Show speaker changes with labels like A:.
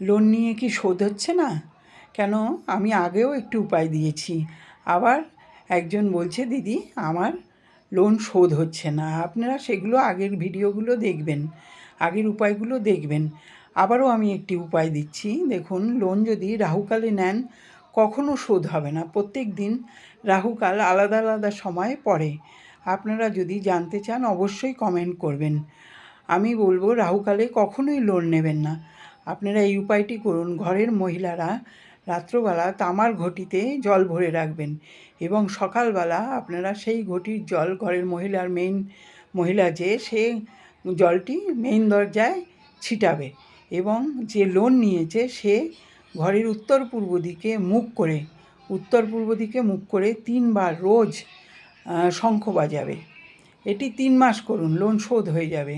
A: Loan নিয়ে কি শোধ হচ্ছে না কেন? আমি আগেও একটি উপায় দিয়েছি, আবার একজন বলছে দিদি আমার লোন শোধ হচ্ছে না। আপনারা সেগুলো আগের ভিডিওগুলো দেখবেন, আগের উপায়গুলো দেখবেন। আবারও আমি একটি উপায় দিচ্ছি। দেখুন, লোন যদি রাহুকালে নেন কখনো শোধ হবে না। প্রত্যেক দিন রাহুকাল আলাদা আলাদা সময়ে পড়ে। আপনারা যদি জানতে চান অবশ্যই কমেন্ট করবেন। আমি বলবো রাহুকালে কখনোই লোন নেবেন না। আপনারা এই উপায়টি করুন। ঘরের মহিলারা রাত্রবেলা তামার ঘটিতে জল ভরে রাখবেন এবং সকালবেলা আপনারা সেই ঘটির জল ঘরের মহিলা যে সে জলটি মেইন দরজায় ছিটাবে এবং যে লোন নিয়েছে সে ঘরের উত্তর পূর্ব দিকে মুখ করে 3 বার রোজ শঙ্খ বাজাবে। এটি 3 মাস করুন, লোন শোধ হয়ে যাবে।